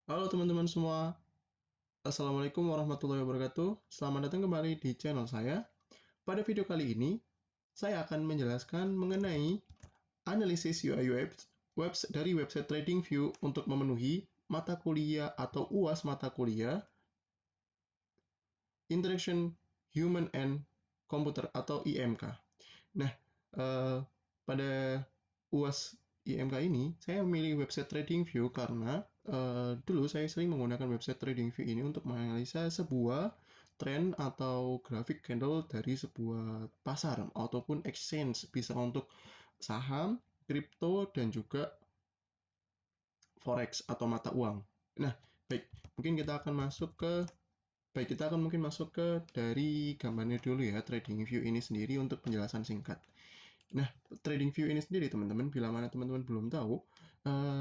Halo teman-teman semua, Assalamualaikum warahmatullahi wabarakatuh. Selamat datang kembali di channel saya. Pada video kali ini, saya akan menjelaskan mengenai analisis UI UX dari website TradingView untuk memenuhi mata kuliah atau UAS mata kuliah Interaction Human and Computer atau IMK. Nah, pada UAS IMK ini, saya memilih website TradingView karena dulu saya sering menggunakan website TradingView ini untuk menganalisa sebuah tren atau grafik candle dari sebuah pasar ataupun exchange, bisa untuk saham, kripto, dan juga forex atau mata uang. Nah, baik, mungkin kita akan masuk ke Baik, kita akan mungkin masuk ke dari gambarnya dulu ya, TradingView ini sendiri untuk penjelasan singkat. Nah, TradingView ini sendiri teman-teman, bila mana teman-teman belum tahu,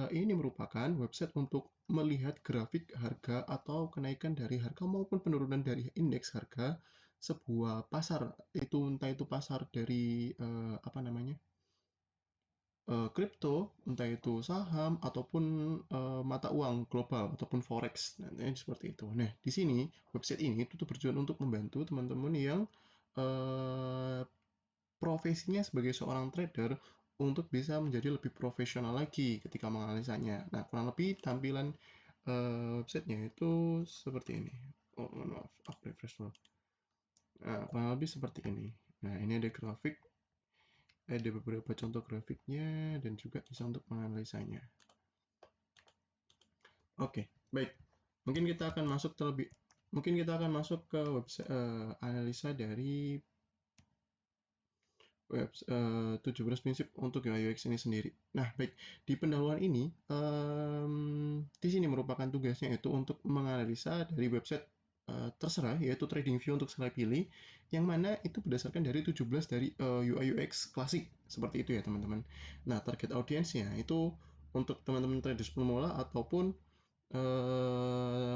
ini merupakan website untuk melihat grafik harga atau kenaikan dari harga maupun penurunan dari indeks harga sebuah pasar. Itu entah itu pasar dari apa namanya? Kripto, entah itu saham ataupun mata uang global ataupun forex, nantinya seperti itu. Nah, di sini website ini itu tuh bertujuan untuk membantu teman-teman yang uh, profesinya sebagai seorang trader untuk bisa menjadi lebih profesional lagi ketika menganalisanya. Nah, kurang lebih tampilan websitenya itu seperti ini. Oh, mohon maaf, aku refresh dulu. Nah, kurang lebih seperti ini. Nah, ini ada grafik, ada beberapa contoh grafiknya, dan juga bisa untuk menganalisanya. Oke, baik. Mungkin kita akan masuk terlebih, mungkin kita akan masuk ke website analisa dari 17 prinsip untuk UI UX ini sendiri. Nah, baik, di pendahuluan ini, di sini merupakan tugasnya itu untuk menganalisa dari website terserah, yaitu TradingView untuk saya pilih, yang mana itu berdasarkan dari 17 dari UI UX klasik, seperti itu ya teman-teman. Nah, target audiensnya itu untuk teman-teman traders pemula ataupun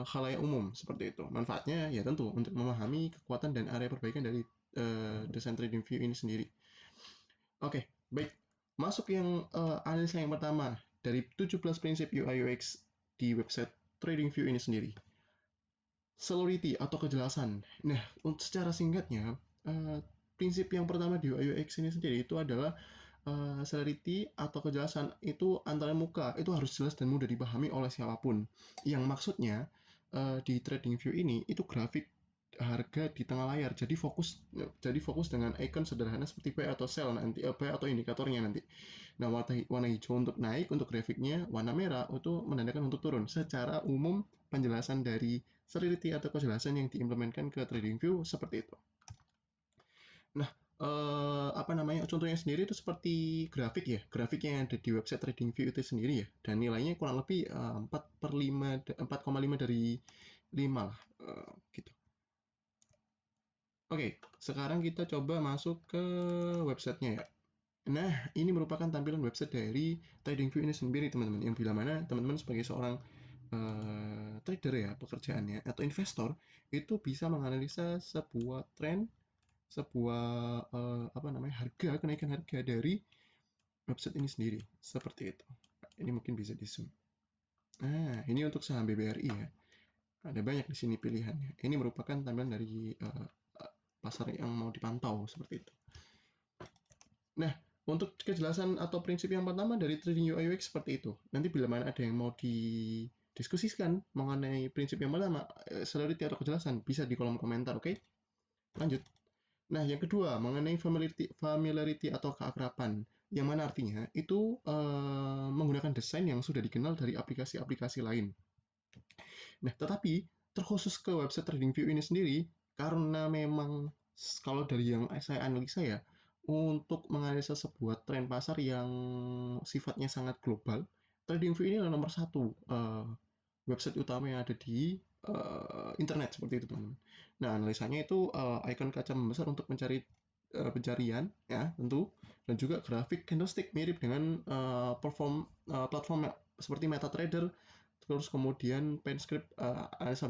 khalayak umum, seperti itu. Manfaatnya ya tentu untuk memahami kekuatan dan area perbaikan dari desain TradingView ini sendiri. Oke, baik. Masuk yang analisa yang pertama dari 17 prinsip UI UX di website TradingView ini sendiri. Celerity atau kejelasan. Nah, untuk secara singkatnya, prinsip yang pertama di UI UX ini sendiri itu adalah celerity atau kejelasan itu antara muka itu harus jelas dan mudah dipahami oleh siapapun. Yang maksudnya di TradingView ini itu grafik harga di tengah layar. Jadi fokus dengan icon sederhana seperti buy atau sell nanti, buy atau indikatornya nanti. Nah, warna hijau untuk naik untuk grafiknya, warna merah itu menandakan untuk turun. Secara umum penjelasan dari Solidity atau kejelasan yang diimplementkan ke TradingView seperti itu. Nah, apa namanya, contohnya sendiri itu seperti grafik ya, grafik yang ada di website TradingView itu sendiri ya, dan nilainya kurang lebih 4,5 dari 5 lah, gitu. Oke, sekarang kita coba masuk ke websitenya ya. Nah, ini merupakan tampilan website dari TradingView ini sendiri teman-teman, yang bila mana teman-teman sebagai seorang trader ya pekerjaannya atau investor itu bisa menganalisa sebuah tren, sebuah apa namanya, kenaikan harga dari website ini sendiri seperti itu. Ini mungkin bisa di zoom. Nah, ini untuk saham BBRI ya. Ada banyak di sini pilihannya. Ini merupakan tampilan dari pasar yang mau dipantau seperti itu. Nah, untuk kejelasan atau prinsip yang pertama dari trading UI UX seperti itu. Nanti bila mana ada yang mau didiskusikan mengenai prinsip yang pertama, celerity atau kejelasan, bisa di kolom komentar, oke? Lanjut. Nah, yang kedua, mengenai familiarity atau keakraban, yang mana artinya itu menggunakan desain yang sudah dikenal dari aplikasi-aplikasi lain. Nah, tetapi terkhusus ke website TradingView ini sendiri, karena memang kalau dari yang saya analisa ya, untuk menganalisa sebuah tren pasar yang sifatnya sangat global, TradingView ini adalah nomor satu website utama yang ada di internet seperti itu teman-teman. Nah, analisanya itu icon kaca membesar untuk mencari pencarian ya tentu, dan juga grafik candlestick mirip dengan platform seperti MetaTrader, terus kemudian PenScript analisa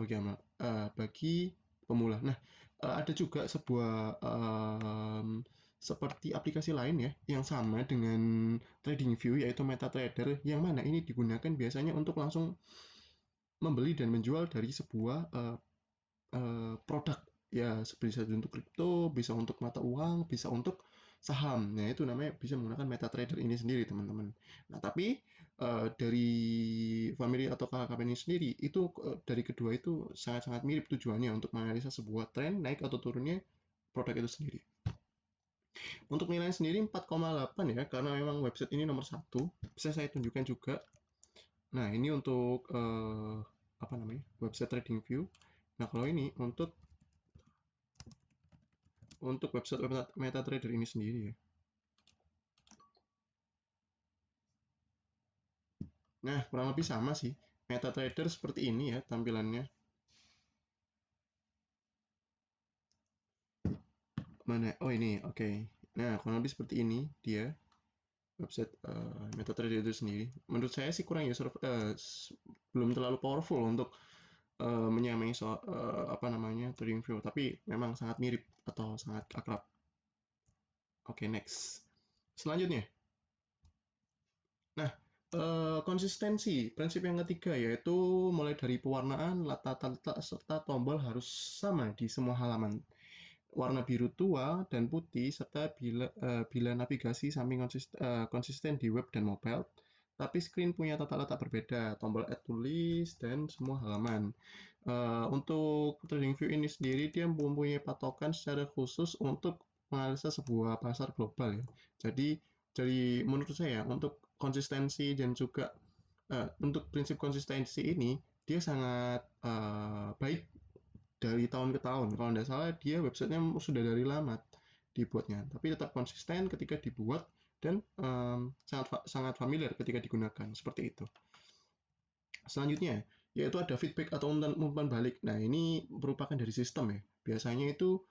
bagi pemula. Nah, ada juga sebuah seperti aplikasi lain ya yang sama dengan, TradingView, yaitu MetaTrader, yang mana ini digunakan biasanya untuk langsung membeli dan menjual dari sebuah produk. Ya, bisa untuk kripto, bisa untuk mata uang, bisa untuk saham. Nah, itu namanya bisa menggunakan MetaTrader ini sendiri, teman-teman. Nah, tapi dari family atau kakak company sendiri, itu dari kedua itu sangat-sangat mirip tujuannya untuk menganalisa sebuah tren naik atau turunnya produk itu sendiri. Untuk nilainya sendiri 4,8 ya, karena memang website ini nomor satu. Bisa saya tunjukkan juga. Nah, ini untuk apa namanya, website TradingView. Nah, kalau ini untuk website MetaTrader ini sendiri ya. Nah, kurang lebih sama sih. MetaTrader seperti ini ya tampilannya. Mana? Oh, ini, oke. Nah, kurang lebih seperti ini dia website MetaTrader itu sendiri. Menurut saya sih kurang user belum terlalu powerful untuk menyamai soal apa namanya TradingView, tapi memang sangat mirip atau sangat akrab. Oke, next. Selanjutnya. Nah, konsistensi. Prinsip yang ketiga yaitu mulai dari pewarnaan, tata serta tombol harus sama di semua halaman. Warna biru tua dan putih serta bila navigasi samping konsisten di web dan mobile, tapi screen punya tata letak berbeda, tombol add tulis dan semua halaman. Untuk TradingView ini sendiri dia mempunyai patokan secara khusus untuk menganalisa sebuah pasar global ya. Jadi menurut saya untuk konsistensi dan juga untuk prinsip konsistensi ini dia sangat baik dari tahun ke tahun. Kalau tidak salah dia websitenya sudah dari lama dibuatnya, tapi tetap konsisten ketika dibuat dan sangat familiar ketika digunakan seperti itu. Selanjutnya yaitu ada feedback atau umpan balik. Nah, ini merupakan dari sistem ya. Biasanya itu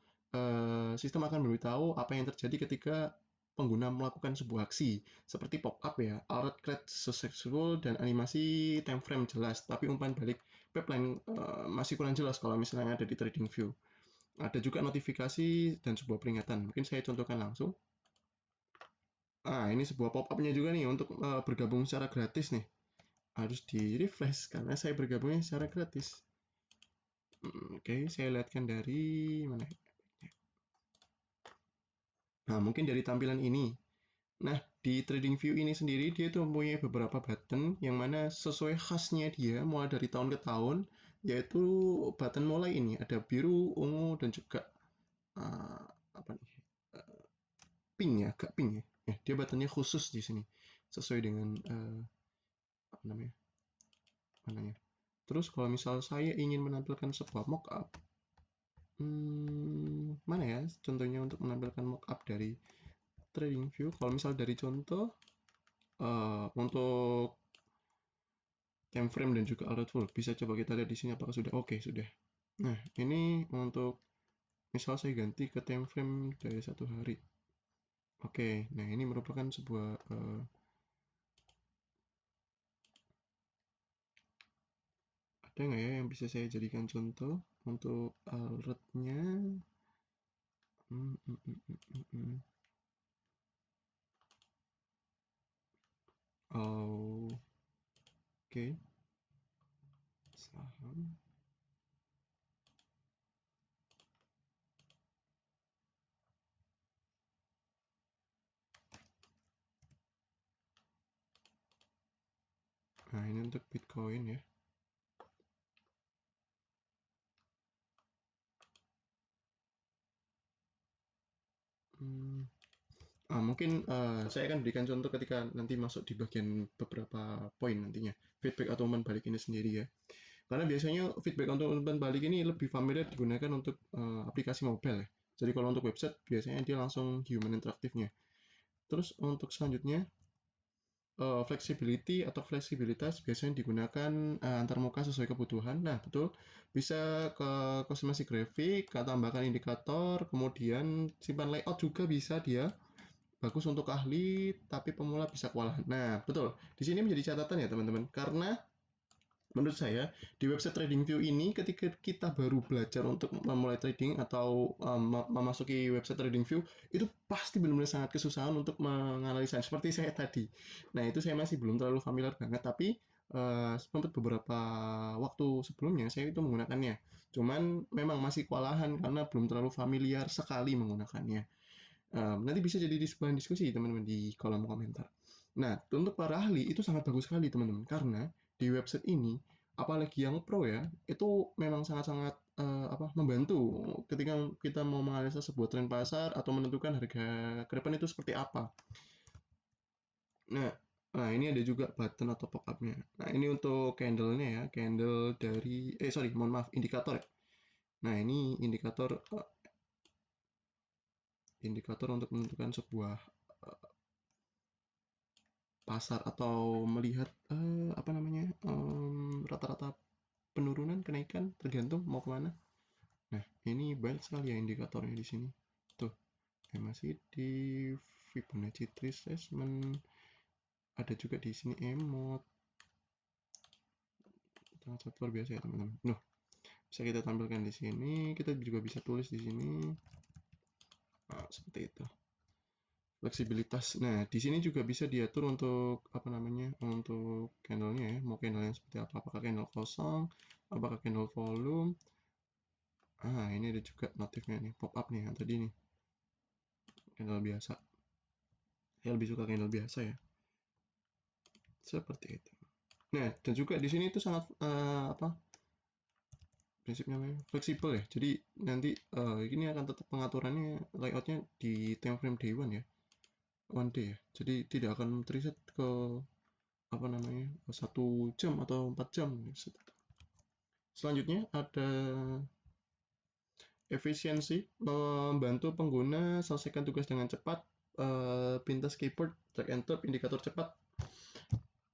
sistem akan memberitahu apa yang terjadi ketika pengguna melakukan sebuah aksi seperti pop-up ya, alert create successful dan animasi time frame jelas, tapi umpan balik pipeline masih kurang jelas kalau misalnya ada di TradingView. Ada juga notifikasi dan sebuah peringatan. Mungkin saya contohkan langsung. Ini sebuah pop-up-nya juga nih untuk bergabung secara gratis nih. Harus di refresh karena saya bergabungnya secara gratis. Oke, saya lihatkan dari mana? Nah, mungkin dari tampilan ini. Nah, di TradingView ini sendiri dia itu mempunyai beberapa button yang mana sesuai khasnya dia mulai dari tahun ke tahun, yaitu button mulai ini ada biru, ungu dan juga uh, apa nih? Uh, pink ya, agak pink ya. Dia buttonnya khusus di sini sesuai dengan apa namanya? Mananya. Terus kalau misal saya ingin menampilkan sebuah mockup, mana ya contohnya untuk menampilkan mockup dari TradingView? Kalau misal dari contoh untuk time frame dan juga alert full, bisa coba kita lihat di sini apakah sudah oke. Sudah. Nah, ini untuk misal saya ganti ke time frame dari 1 hari. Oke, nah ini merupakan sebuah ada nggak ya yang bisa saya jadikan contoh untuk alertnya? Oh, oke. Saham. Nah, ini untuk Bitcoin ya. Mungkin saya akan berikan contoh ketika nanti masuk di bagian beberapa poin nantinya. Feedback atau umpan balik ini sendiri ya. Karena biasanya feedback untuk umpan balik ini lebih familiar digunakan untuk aplikasi mobile ya. Jadi kalau untuk website biasanya dia langsung human interaktifnya. Terus untuk selanjutnya flexibility atau fleksibilitas biasanya digunakan antar muka sesuai kebutuhan. Nah, betul. Bisa ke kostumasi grafik, ke tambahkan indikator, kemudian simpan layout juga bisa dia. Bagus untuk ahli, tapi pemula bisa kewalahan. Nah, betul. Di sini menjadi catatan ya, teman-teman. Karena menurut saya di website TradingView ini ketika kita baru belajar untuk memulai trading atau memasuki website TradingView itu pasti benar-benar sangat kesusahan untuk menganalisa seperti saya tadi. Nah, itu saya masih belum terlalu familiar banget, tapi sempat beberapa waktu sebelumnya saya itu menggunakannya. Cuman memang masih kewalahan karena belum terlalu familiar sekali menggunakannya. Nanti bisa jadi bahan diskusi teman-teman di kolom komentar. Nah, untuk para ahli itu sangat bagus sekali teman-teman karena di website ini apalagi yang pro ya itu memang sangat-sangat membantu ketika kita mau menganalisa sebuah tren pasar atau menentukan harga ke depan itu seperti apa. Nah, ini ada juga button atau pop-up-nya. Nah, ini untuk candle-nya ya, candle dari sorry, mohon maaf, indikator ya. Nah, ini indikator untuk menentukan sebuah pasar atau melihat rata-rata penurunan, kenaikan, tergantung mau kemana. Nah, ini banyak sekali ya indikatornya di sini. Tuh, MACD, Fibonacci retracement, ada juga di sini emot. Sangat luar biasa ya teman-teman. Nah, bisa kita tampilkan di sini. Kita juga bisa tulis di sini. Nah, seperti itu. Fleksibilitas. Nah, di sini juga bisa diatur untuk untuk candlenya ya. Mau candle yang seperti apa? Apakah candle kosong? Apakah candle volume? Ini ada juga notifnya nih, pop up nih yang tadi nih. Candle biasa. Saya lebih suka candle biasa ya. Seperti itu. Nah, dan juga di sini itu sangat prinsipnya fleksibel ya. Jadi nanti ini akan tetap pengaturannya layoutnya di time frame day one ya, one day ya. Jadi tidak akan preset ke 1 jam atau 4 jam. Selanjutnya ada efisiensi, membantu pengguna selesaikan tugas dengan cepat, pintas keyboard, drag and drop, indikator cepat,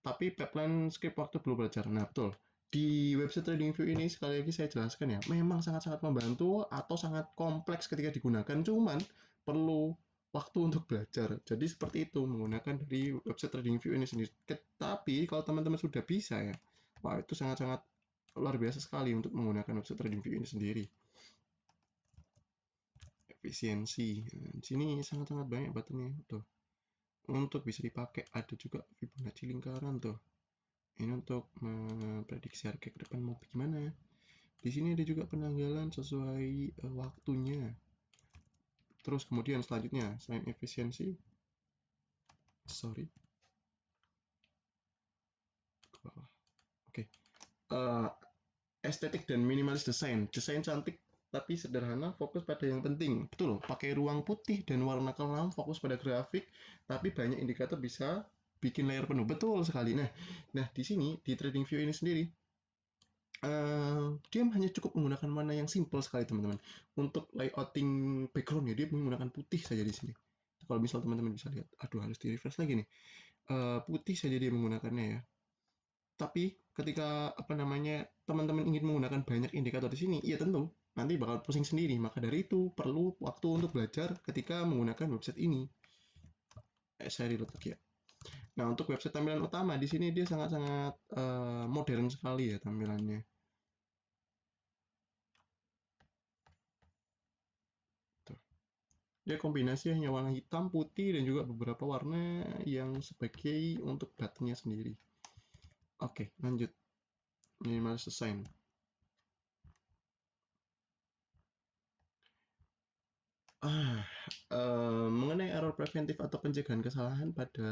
tapi pipeline script waktu perlu belajar. Nah, betul. Di website TradingView ini sekali lagi saya jelaskan ya, memang sangat-sangat membantu atau sangat kompleks ketika digunakan, cuman perlu waktu untuk belajar. Jadi seperti itu menggunakan dari website TradingView ini sendiri. Tapi kalau teman-teman sudah bisa ya, wah itu sangat-sangat luar biasa sekali untuk menggunakan website TradingView ini sendiri. Efisiensi. Nah, di sini sangat-sangat banyak buttonnya tuh. Untuk bisa dipakai ada juga Fibonacci lingkaran tuh. Ini untuk memprediksi harga ke depan mau bagaimana. Di sini ada juga penanggalan sesuai waktunya. Terus kemudian selanjutnya selain efisiensi, sorry, ke bawah. Oke, estetik dan minimalis desain. Desain cantik tapi sederhana, fokus pada yang penting. Betul, pakai ruang putih dan warna kelam, fokus pada grafik, tapi banyak indikator bisa bikin layar penuh. Betul sekali. Nah di sini di TradingView ini sendiri dia hanya cukup menggunakan warna yang simple sekali teman-teman. Untuk layouting backgroundnya dia menggunakan putih saja di sini. Kalau misal teman-teman bisa lihat, aduh harus di refresh lagi nih. Putih saja dia menggunakannya ya. Tapi ketika teman-teman ingin menggunakan banyak indikator di sini, ya tentu nanti bakal pusing sendiri. Maka dari itu perlu waktu untuk belajar ketika menggunakan website ini. Saya reload lagi ya. Nah untuk website tampilan utama di sini dia sangat-sangat modern sekali ya tampilannya. Dia kombinasi hanya warna hitam, putih, dan juga beberapa warna yang sebagai untuk buttonnya sendiri. Oke, lanjut. Minimalis design. Mengenai error preventif atau pencegahan kesalahan pada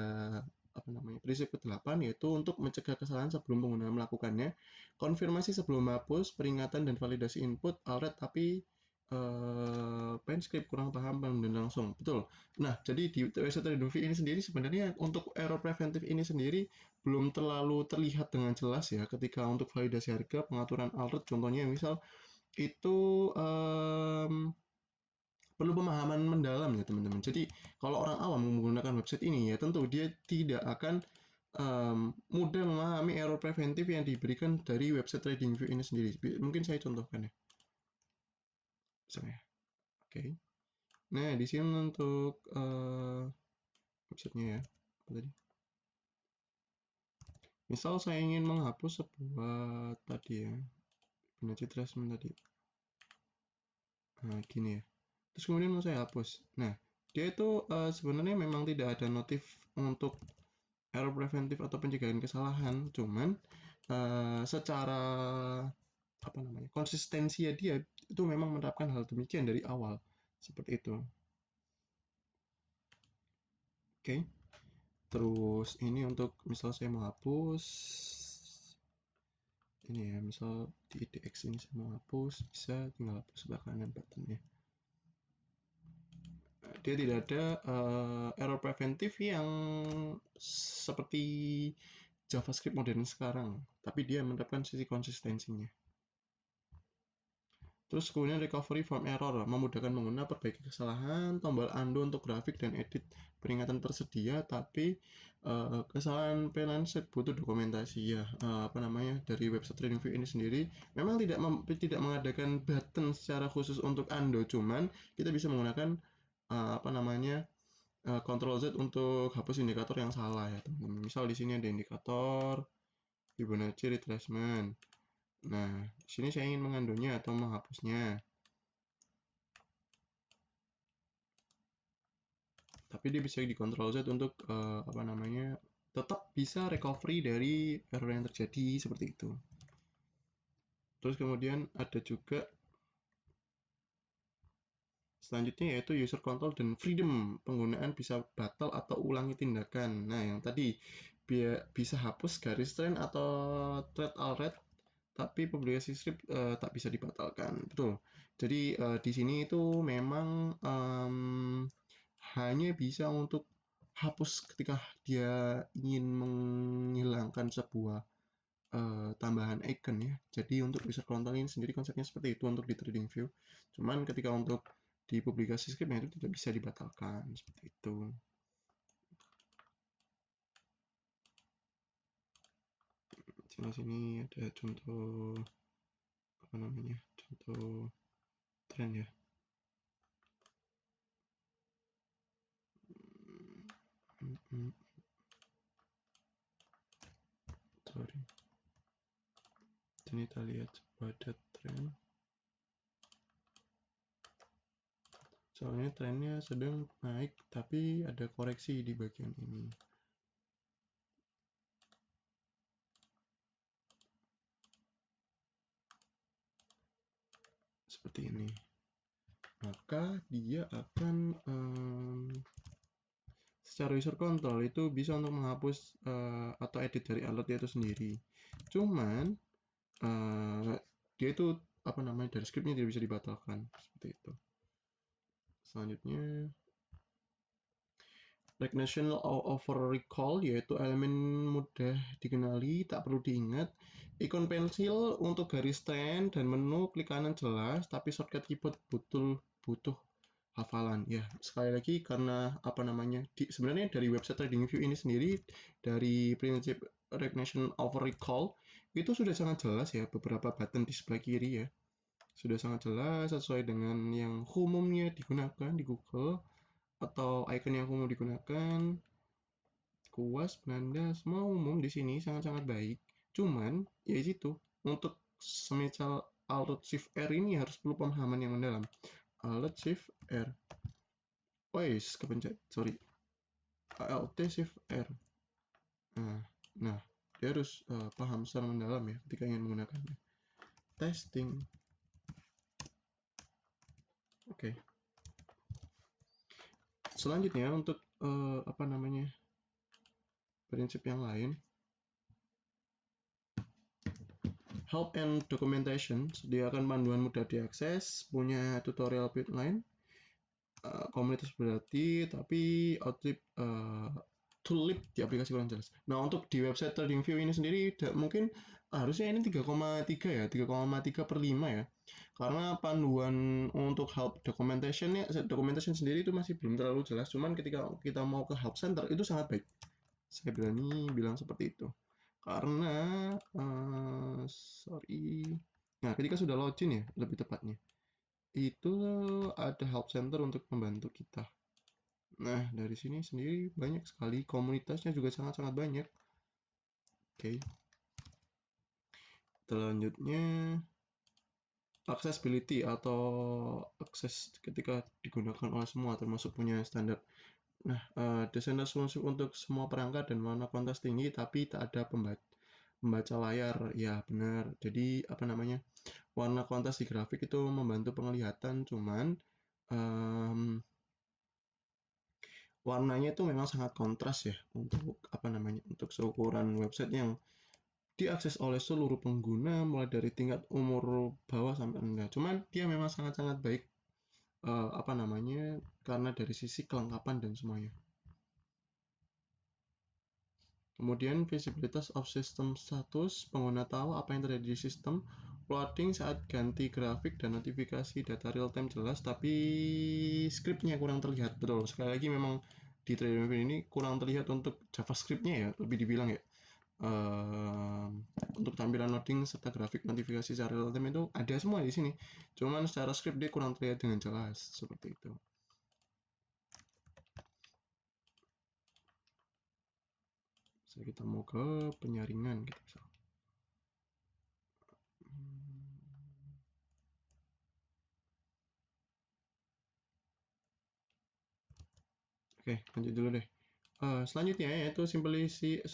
prinsip ke-8 yaitu untuk mencegah kesalahan sebelum pengguna melakukannya, konfirmasi sebelum hapus, peringatan dan validasi input, alert tapi pen script kurang paham dan langsung. Betul. Nah, jadi di website TradingView ini sendiri sebenarnya untuk error preventif ini sendiri belum terlalu terlihat dengan jelas ya ketika untuk validasi harga, pengaturan alert contohnya misal itu perlu pemahaman mendalam ya teman-teman. Jadi kalau orang awam menggunakan website ini ya tentu dia tidak akan mudah memahami error preventif yang diberikan dari website TradingView ini sendiri. Mungkin saya contohkan ya. Misalnya. Oke. Nah, di sini untuk websitenya ya. Apa tadi? Misal saya ingin menghapus sebuah tadi ya. Fibonacci retracement tadi. Nah, gini ya. Terus kemudian mau saya hapus. Nah, dia itu sebenarnya memang tidak ada notif untuk error preventif atau pencegahan kesalahan, cuman secara apa namanya, konsistensi dia itu memang menerapkan hal demikian dari awal seperti itu. Oke. Terus ini untuk misal saya mau hapus ini ya, misal di IDX ini saya mau hapus, bisa tinggal hapus sebelah kanan buttonnya. Dia tidak ada error preventif yang seperti JavaScript modern sekarang, tapi dia menerapkan sisi konsistensinya. Terus kemudian recovery from error, memudahkan pengguna perbaiki kesalahan, tombol undo untuk grafik dan edit peringatan tersedia, tapi kesalahan P-Lancet butuh dokumentasi ya, apa namanya, dari website TradingView ini sendiri memang tidak mengadakan button secara khusus untuk undo, cuman kita bisa menggunakan apa namanya, Ctrl Z untuk hapus indikator yang salah ya teman-teman. Misal di sini ada indikator Fibonacci retracement. Nah, di sini saya ingin mengunduhnya atau menghapusnya. Tapi dia bisa di Ctrl Z untuk apa namanya, tetap bisa recovery dari error yang terjadi seperti itu. Terus kemudian ada juga selanjutnya yaitu user control dan freedom, penggunaan bisa batal atau ulangi tindakan. Nah, yang tadi bisa hapus garis trend atau thread alert, tapi publikasi script tak bisa dibatalkan. Betul. Jadi di sini itu memang hanya bisa untuk hapus ketika dia ingin menghilangkan sebuah tambahan icon ya. Jadi untuk user control ini sendiri konsepnya seperti itu untuk di TradingView. Cuman ketika untuk di publikasi script itu tidak bisa dibatalkan seperti itu. Sini ada contoh apa namanya, contoh tren ya. Sorry. Ini kita lihat pada tren. Soalnya trennya sedang naik, tapi ada koreksi di bagian ini. Seperti ini. Maka dia akan secara user control itu bisa untuk menghapus atau edit dari alertnya itu sendiri. Cuman dia itu apa namanya, dari scriptnya tidak bisa dibatalkan seperti itu. Selanjutnya recognition over recall, yaitu elemen mudah dikenali, tak perlu diingat. Ikon pensil untuk garis trend dan menu klik kanan jelas, tapi shortcut keyboard butuh hafalan ya. Sekali lagi karena apa namanya, sebenarnya dari website TradingView ini sendiri, dari prinsip recognition over recall itu sudah sangat jelas ya, beberapa button di sebelah kiri ya sudah sangat jelas sesuai dengan yang umumnya digunakan di Google atau icon yang umum digunakan, kuas, penanda, semua umum di sini sangat-sangat baik. Cuman ya itu untuk semisal Alt Shift R ini harus perlu pemahaman yang mendalam. Alt Shift R. Oh yes, kepencet. Sorry. Alt Shift R. Nah, dia harus paham secara mendalam ya ketika ingin menggunakannya. Testing. Oke. Selanjutnya untuk apa namanya, prinsip yang lain, help and documentation, sediakan panduan mudah diakses, punya tutorial outline, komunitas berarti, tapi outlet tulip di aplikasi kurang jelas. Nah, untuk di website TradingView ini sendiri mungkin harusnya ini 3,3 ya, 3,3/5 ya. Karena panduan untuk help documentation sendiri itu masih belum terlalu jelas. Cuman ketika kita mau ke help center itu sangat baik. Saya berani bilang seperti itu. Karena sorry. Nah, ketika sudah login ya, lebih tepatnya, itu ada help center untuk membantu kita. Nah, dari sini sendiri banyak sekali, komunitasnya juga sangat-sangat banyak. Oke. Selanjutnya accessibility atau akses ketika digunakan oleh semua, termasuk punya standar Nah, desain responsif untuk semua perangkat dan warna kontras tinggi, tapi tak ada pembaca layar. Ya, benar. Jadi, apa namanya, warna kontras di grafik itu membantu penglihatan, cuman warnanya itu memang sangat kontras ya untuk apa namanya, untuk seukuran website yang diakses oleh seluruh pengguna mulai dari tingkat umur bawah sampai rendah. Cuman dia memang sangat-sangat baik apa namanya, karena dari sisi kelengkapan dan semuanya. Kemudian visibilitas of system status, pengguna tahu apa yang terjadi di sistem, loading saat ganti grafik dan notifikasi data real time jelas, tapi scriptnya kurang terlihat. Betul, sekali lagi memang di TradingView ini kurang terlihat untuk JavaScript-nya ya, lebih dibilang ya. Untuk tampilan loading serta grafik notifikasi secara real time itu ada semua di sini. Cuman secara script dia kurang terlihat dengan jelas, seperti itu. So, kita mau ke penyaringan gitu. Oke, lanjut dulu deh. Selanjutnya yaitu simplicity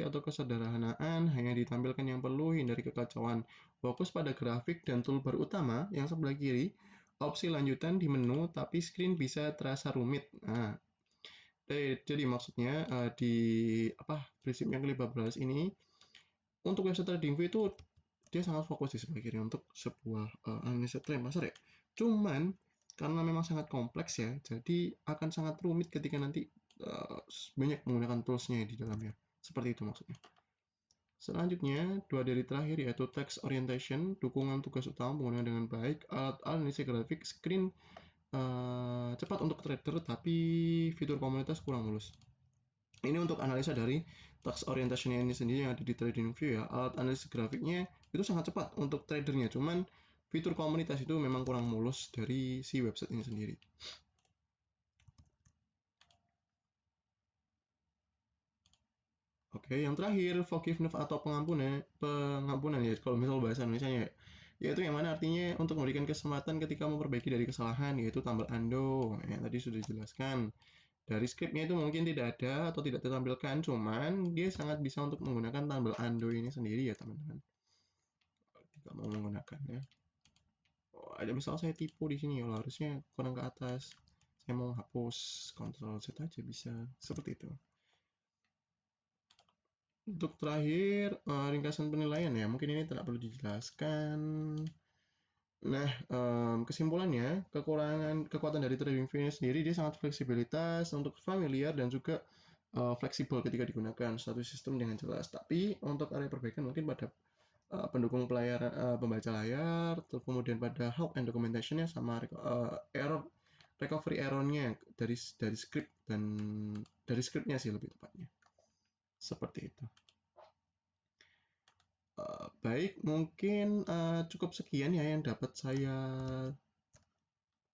atau kesederhanaan, hanya ditampilkan yang perlu, hindari kekacauan. Fokus pada grafik dan toolbar utama yang sebelah kiri, opsi lanjutan di menu, tapi screen bisa terasa rumit. Nah, jadi maksudnya di prinsip yang ke-15 ini, untuk website TradingView itu dia sangat fokus di sebelah kiri untuk sebuah analisa trend pasar ya. Cuman karena memang sangat kompleks ya, jadi akan sangat rumit ketika nanti banyak menggunakan toolsnya di dalamnya. Seperti itu maksudnya. Selanjutnya, dua dari terakhir yaitu text orientation, dukungan tugas utama penggunaan dengan baik, alat analisis grafik, screen cepat untuk trader, tapi fitur komunitas kurang mulus. Ini untuk analisa dari text orientation ini sendiri yang ada di TradingView ya. Alat analisis grafiknya itu sangat cepat untuk tradernya, cuman fitur komunitas itu memang kurang mulus dari si website ini sendiri. Oke, yang terakhir forgiveness atau pengampunan ya kalau misal bahasa Indonesia ya. Yaitu yang mana artinya untuk memberikan kesempatan ketika memperbaiki dari kesalahan, yaitu tambal undo yang tadi sudah dijelaskan. Dari scriptnya itu mungkin tidak ada atau tidak ditampilkan, cuman dia sangat bisa untuk menggunakan tambal undo ini sendiri ya teman-teman. Tidak mau menggunakannya. Oh, ada misal saya tipu di sini ya, harusnya kurang ke atas. Saya mau hapus, Ctrl Z aja bisa. Seperti itu. Untuk terakhir, ringkasan penilaian ya, mungkin ini tidak perlu dijelaskan. Nah, kesimpulannya, kekuatan dari TradingView ini sendiri, dia sangat fleksibilitas untuk familiar dan juga fleksibel ketika digunakan satu sistem dengan jelas. Tapi untuk area perbaikan mungkin pada pendukung pembaca layar, terus kemudian pada help and documentation-nya sama recovery error-nya dari script dan dari script-nya sih lebih tepatnya. Seperti itu. Baik, mungkin cukup sekian ya yang dapat saya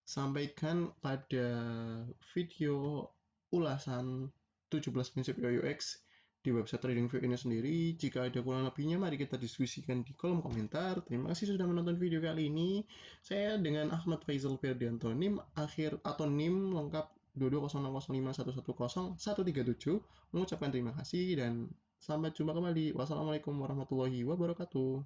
sampaikan pada video ulasan 17 prinsip UI UX di website TradingView ini sendiri. Jika ada kurang lebihnya, mari kita diskusikan di kolom komentar. Terima kasih sudah menonton video kali ini. Saya dengan Ahmad Faizal Ferdianto, NIM akhir atau NIM lengkap 2200511037 mengucapkan terima kasih dan sampai jumpa kembali. Wassalamualaikum warahmatullahi wabarakatuh.